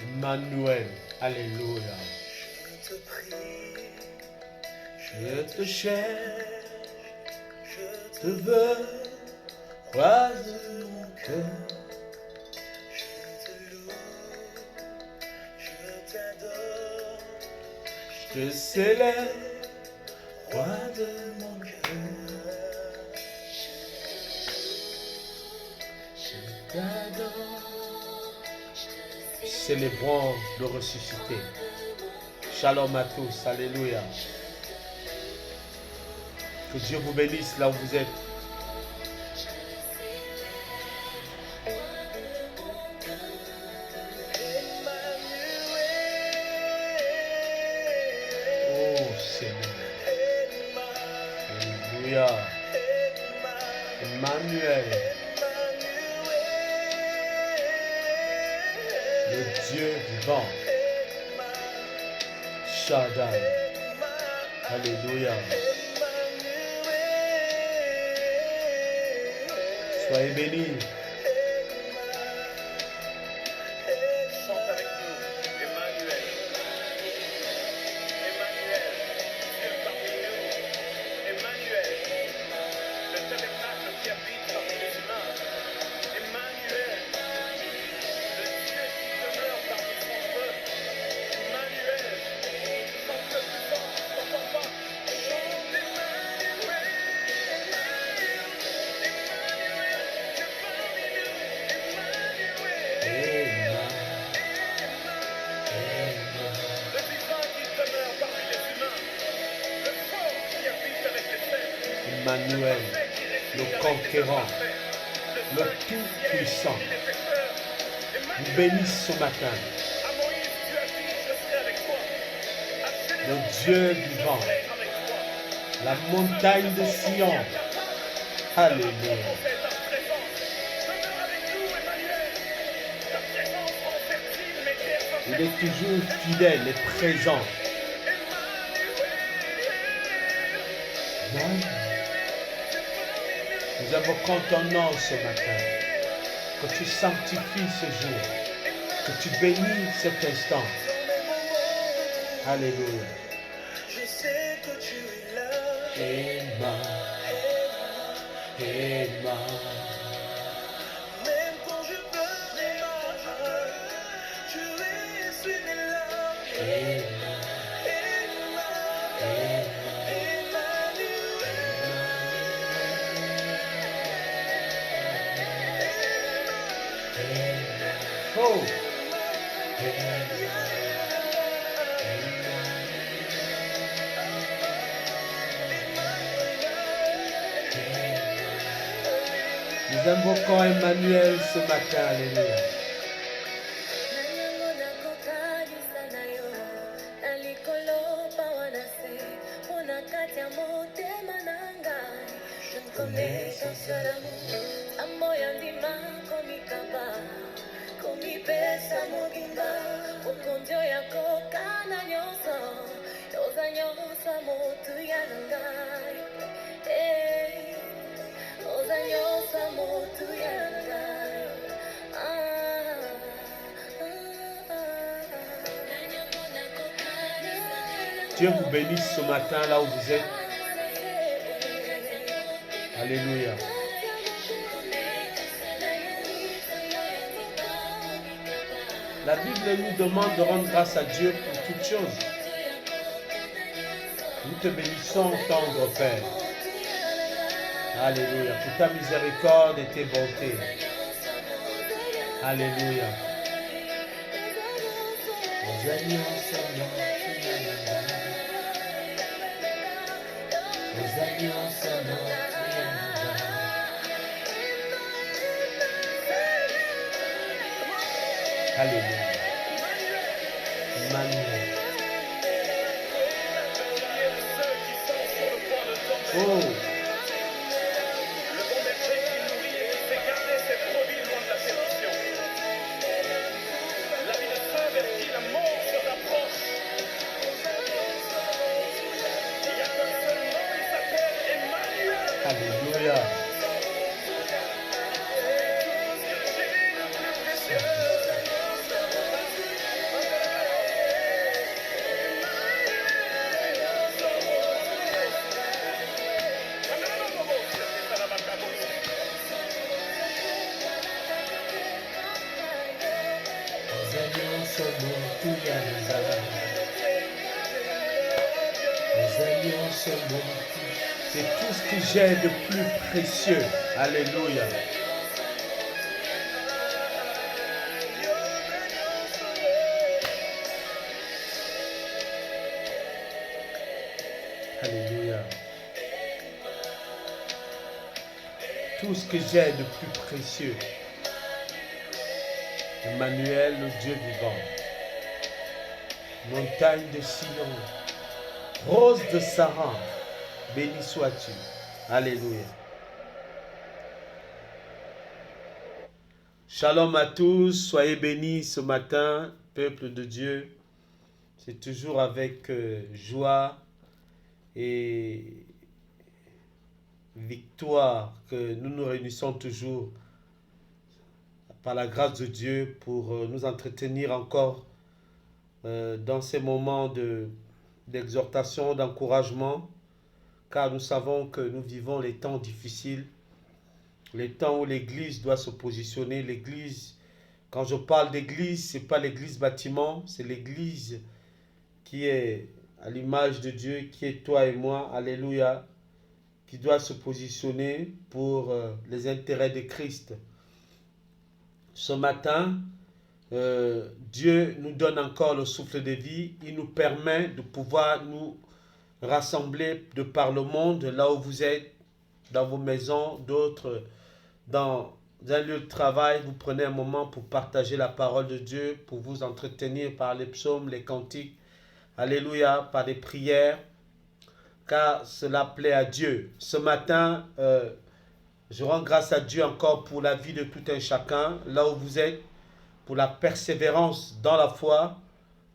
Emmanuel. Alléluia. Je te prie, Je te cherche, je te veux, roi de mon cœur. je te loue, je t'adore. Je te célèbre, roi de mon cœur. Je t'adore. Célébrons le ressuscité. Shalom à tous. Alléluia. Que Dieu vous bénisse là où vous êtes. Oh Seigneur. Alléluia. Emmanuel. Le Dieu vivant. Shaddai. Alléluia. Soyez bénis. Chante avec nous, Emmanuel. Emmanuel, Dieu parmi nous. Emmanuel, le tabernacle qui habite parmi les humains. Emmanuel, le Dieu qui demeure parmi son peuple. Emmanuel, chante le plus fort, je t'entends pas. Chante Emmanuel. Emmanuel, le conquérant, le tout-puissant, vous bénisse ce matin. Le Dieu vivant, la montagne de Sion. Alléluia. Il est toujours fidèle et présent. Nous invoquons ton nom ce matin. Que tu sanctifies ce jour. Que tu bénis cet instant. Alléluia. Je sais que tu es là. Emma. Emma. Même quand je pleure des larmes, tu essuies mes larmes. Emma. Oh. Nous invoquons Emmanuel ce matin. Alléluia. Connais un seul amour, amour ndima komikaba, komipesa mugimba, ukonjo yako kana nyoso, yoza nyosa motu yangai, yoza nyosa motu yangai. Dieu vous bénisse ce matin là où vous êtes. Alléluia. La Bible nous demande de rendre grâce à Dieu pour toutes choses. Nous te bénissons, tendre Père. Alléluia. Pour ta miséricorde et tes bontés. Alléluia. Alléluia. Emmanuel. Oh. Le bon berger qui nourrit et qui fait garder ses brebis loin de la perdition. La vie de ceux vers qui la mort se rapproche. Il n'y a qu'un seul nom, il s'appelle Emmanuel. Alléluia. C'est tout ce que j'ai de plus précieux. Alléluia. Alléluia. Tout ce que j'ai de plus précieux. Emmanuel, le Dieu vivant. Montagne de Sion. Rose de Saran. Béni sois-tu. Alléluia. Shalom à tous. Soyez bénis ce matin, peuple de Dieu. C'est toujours avec joie et victoire que nous nous réunissons toujours par la grâce de Dieu pour nous entretenir encore dans ces moments d'exhortation, d'encouragement, car nous savons que nous vivons les temps difficiles, les temps où l'Église doit se positionner. L'Église, quand je parle d'Église, ce n'est pas l'Église bâtiment, c'est l'Église qui est à l'image de Dieu, qui est toi et moi, alléluia, qui doit se positionner pour les intérêts de Christ. Ce matin, Dieu nous donne encore le souffle de vie. Il nous permet de pouvoir nous rassembler de par le monde, là où vous êtes, dans vos maisons, d'autres dans un lieu de travail. Vous prenez un moment pour partager la parole de Dieu, pour vous entretenir par les psaumes, les cantiques, alléluia, par des prières, car cela plaît à Dieu. Ce matin, je rends grâce à Dieu encore pour la vie de tout un chacun, là où vous êtes, pour la persévérance dans la foi.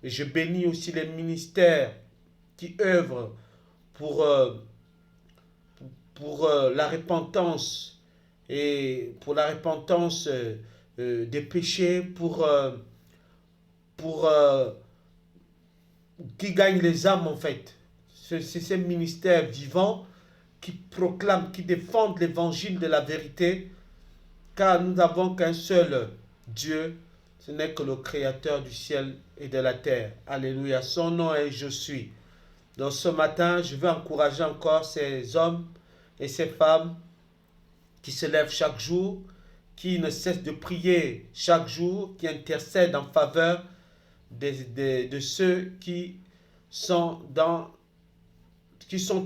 Et je bénis aussi les ministères qui œuvrent pour la repentance et pour la repentance des péchés, pour qui gagnent les âmes en fait. C'est ces ministères vivants qui proclament, qui défendent l'évangile de la vérité, car nous n'avons qu'un seul Dieu, ce n'est que le Créateur du ciel et de la terre. Alléluia, son nom est Je suis. Donc ce matin, je veux encourager encore ces hommes et ces femmes qui se lèvent chaque jour, qui ne cessent de prier chaque jour, qui intercèdent en faveur de ceux qui sont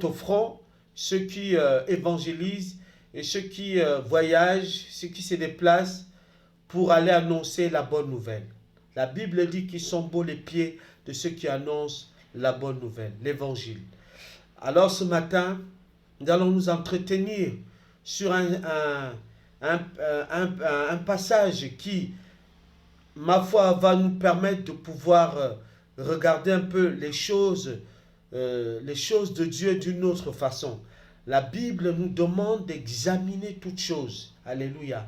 au front, ceux qui évangélisent et ceux qui voyagent, ceux qui se déplacent pour aller annoncer la bonne nouvelle. La Bible dit qu'ils sont beaux les pieds de ceux qui annoncent la bonne nouvelle, l'évangile. Alors ce matin, nous allons nous entretenir sur un passage qui, ma foi, va nous permettre de pouvoir regarder un peu les choses de Dieu d'une autre façon. La Bible nous demande d'examiner toutes choses. Alléluia.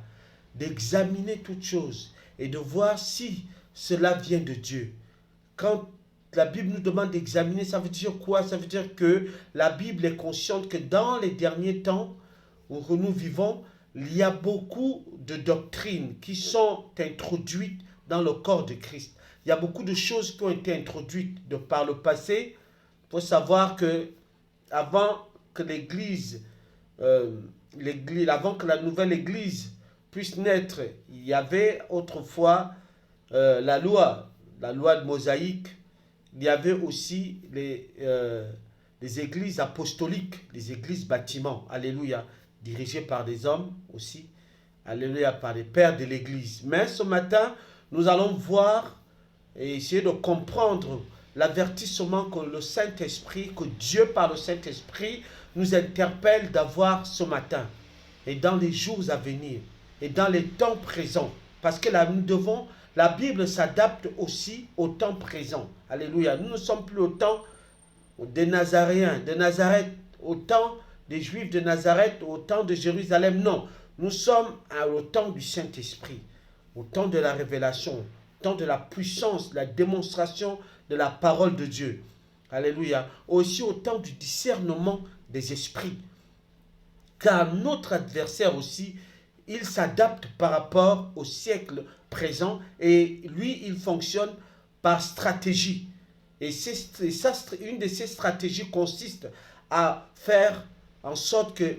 D'examiner toutes choses et de voir si cela vient de Dieu. Quand la Bible nous demande d'examiner, ça veut dire quoi? Ça veut dire que la Bible est consciente que dans les derniers temps où nous vivons, il y a beaucoup de doctrines qui sont introduites dans le corps de Christ. Il y a beaucoup de choses qui ont été introduites de par le passé. Il faut savoir que avant que avant que la nouvelle Église puisse naître, il y avait autrefois la loi de Mosaïque. Il y avait aussi les églises apostoliques, les églises bâtiments, alléluia, dirigées par des hommes aussi, alléluia, par les pères de l'église. Mais ce matin, nous allons voir et essayer de comprendre l'avertissement que le Saint-Esprit, que Dieu par le Saint-Esprit nous interpelle d'avoir ce matin et dans les jours à venir et dans les temps présents. Parce que là, la Bible s'adapte aussi au temps présent. Alléluia. Nous ne sommes plus au temps des Nazaréens, de Nazareth, au temps des Juifs de Nazareth, au temps de Jérusalem. Non, nous sommes au temps du Saint-Esprit, au temps de la révélation, au temps de la puissance, la démonstration de la parole de Dieu. Alléluia. Aussi au temps du discernement des esprits. Car notre adversaire aussi, il s'adapte par rapport au siècle présent et lui, il fonctionne par stratégie. Et une de ces stratégies consiste à faire en sorte que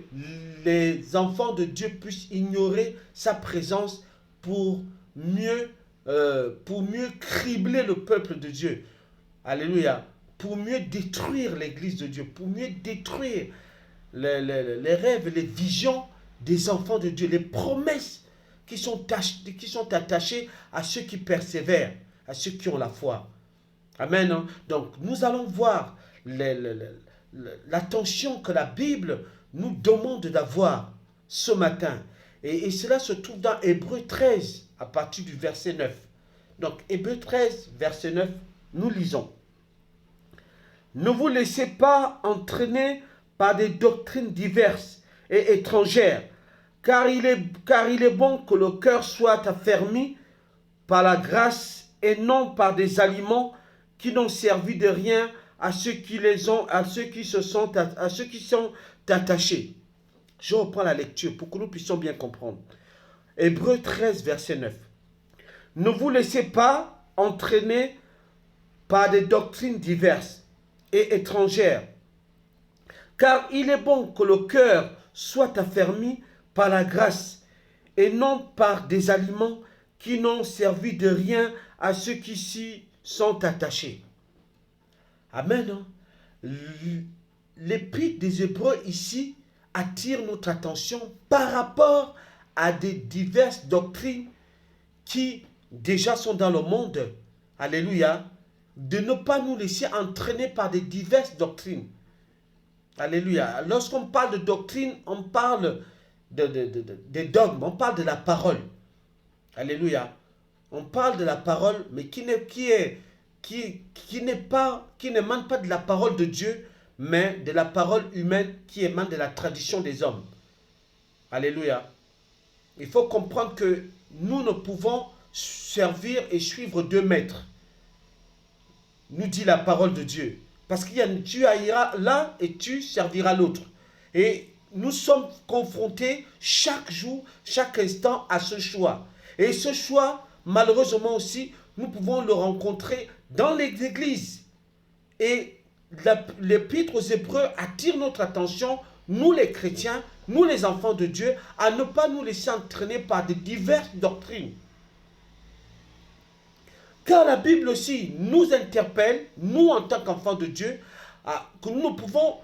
les enfants de Dieu puissent ignorer sa présence pour mieux cribler le peuple de Dieu. Alléluia. Pour mieux détruire l'église de Dieu, pour mieux détruire les rêves, les visions des enfants de Dieu, les promesses qui sont attachées à ceux qui persévèrent, à ceux qui ont la foi. Amen. Hein? Donc, nous allons voir l'attention que la Bible nous demande d'avoir ce matin. Et cela se trouve dans Hébreux 13, à partir du verset 9. Donc, Hébreux 13, verset 9, nous lisons. Ne vous laissez pas entraîner par des doctrines diverses et étrangères, car il est bon que le cœur soit affermi par la grâce et non par des aliments qui n'ont servi de rien à ceux qui sont attachés. Je reprends la lecture pour que nous puissions bien comprendre. Hébreux 13, verset 9. Ne vous laissez pas entraîner par des doctrines diverses et étrangères, car il est bon que le cœur soit affermi par la grâce et non par des aliments qui n'ont servi de rien à ceux qui s'y sont attachés. Amen. L'épître des Hébreux ici attire notre attention par rapport à des diverses doctrines qui déjà sont dans le monde. Alléluia. De ne pas nous laisser entraîner par des diverses doctrines. Alléluia. Lorsqu'on parle de doctrine, on parle des dogmes, on parle de la parole. Alléluia. On parle de la parole, mais qui n'émane pas de la parole de Dieu, mais de la parole humaine qui émane de la tradition des hommes. Alléluia. Il faut comprendre que nous ne pouvons servir et suivre deux maîtres, nous dit la parole de Dieu. Parce qu'il y a, tu haïras l'un et tu serviras l'autre. Et nous sommes confrontés chaque jour, chaque instant à ce choix. Et ce choix, malheureusement aussi, nous pouvons le rencontrer dans les églises. Et l'épître aux Hébreux attire notre attention, nous les chrétiens, nous les enfants de Dieu, à ne pas nous laisser entraîner par de diverses doctrines. Car la Bible aussi nous interpelle, nous en tant qu'enfants de Dieu, que nous pouvons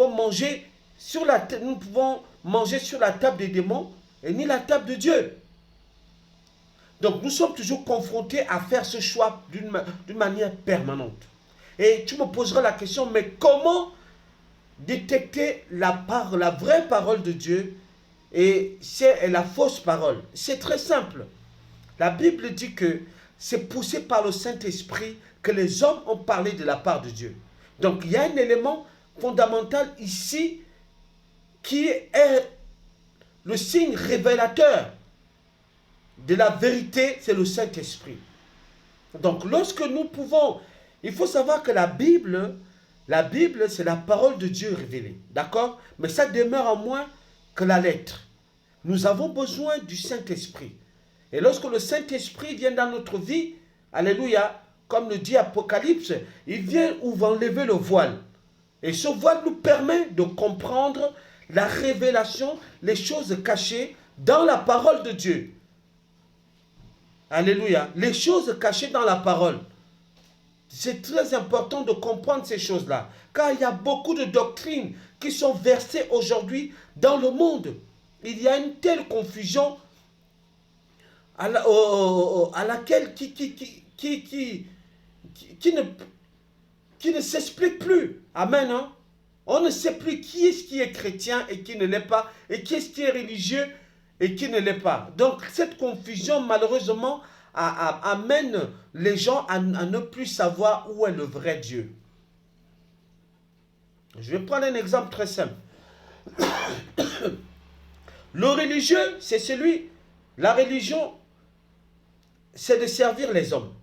manger sur la table des démons et ni la table de Dieu. Donc nous sommes toujours confrontés à faire ce choix d'une manière permanente. Et tu me poseras la question, mais comment détecter la vraie parole de Dieu et la fausse parole? C'est très simple. La Bible dit que c'est poussé par le Saint-Esprit que les hommes ont parlé de la part de Dieu. Donc il y a un élément fondamental ici qui est le signe révélateur de la vérité, c'est le Saint-Esprit. Donc lorsque nous pouvons, il faut savoir que la Bible c'est la parole de Dieu révélée. D'accord? Mais ça demeure en moins que la lettre. Nous avons besoin du Saint-Esprit. Et lorsque le Saint-Esprit vient dans notre vie, alléluia, comme le dit Apocalypse, il vient enlever le voile. Et ce voile nous permet de comprendre la révélation, les choses cachées dans la parole de Dieu. Alléluia. Les choses cachées dans la parole. C'est très important de comprendre ces choses-là. Car il y a beaucoup de doctrines qui sont versées aujourd'hui dans le monde. Il y a une telle confusion à laquelle qui ne s'explique plus. Amen. Hein? On ne sait plus qui est chrétien et qui ne l'est pas, et qui est religieux et qui ne l'est pas. Donc cette confusion, malheureusement, amène les gens à ne plus savoir où est le vrai Dieu. Je vais prendre un exemple très simple. Le religieux, c'est celui, la religion, c'est de servir les hommes.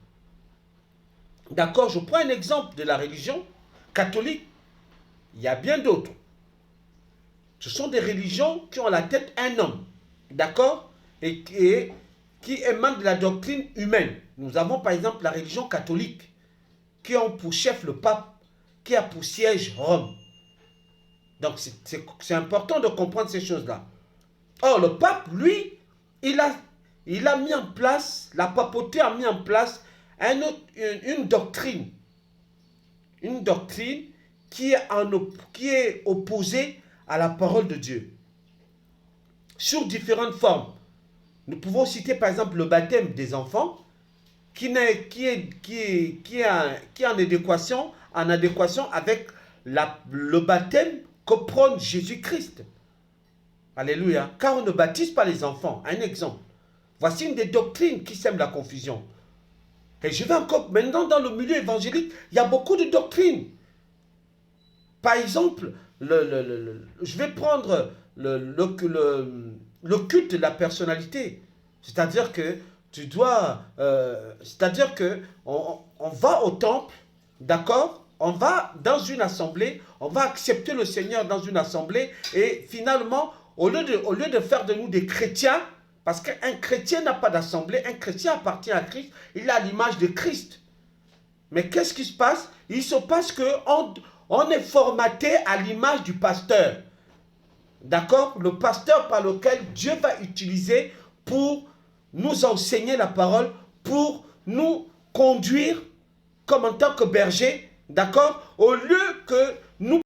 D'accord, je prends un exemple de la religion catholique. Il y a bien d'autres. Ce sont des religions qui ont à la tête un homme. D'accord, et qui émanent de la doctrine humaine. Nous avons par exemple la religion catholique, qui ont pour chef le pape, qui a pour siège Rome. Donc c'est important de comprendre ces choses-là. Or, le pape, lui, il a mis en place, la papauté a mis en place une doctrine. Une doctrine qui est opposée à la parole de Dieu. Sur différentes formes. Nous pouvons citer par exemple le baptême des enfants, qui est en adéquation avec le baptême que prône Jésus-Christ. Alléluia. Car on ne baptise pas les enfants. Un exemple. Voici une des doctrines qui sème la confusion. Et je vais encore, maintenant dans le milieu évangélique, il y a beaucoup de doctrines. Par exemple, je vais prendre le culte de la personnalité. C'est-à-dire que tu dois... c'est-à-dire que on va au temple, d'accord? On va dans une assemblée, on va accepter le Seigneur dans une assemblée et finalement, au lieu de faire de nous des chrétiens, parce qu'un chrétien n'a pas d'assemblée, un chrétien appartient à Christ, il a l'image de Christ. Mais qu'est-ce qui se passe? Il se passe qu'on est formaté à l'image du pasteur. D'accord? Le pasteur par lequel Dieu va utiliser pour nous enseigner la parole, pour nous conduire comme en tant que berger. D'accord? Au lieu que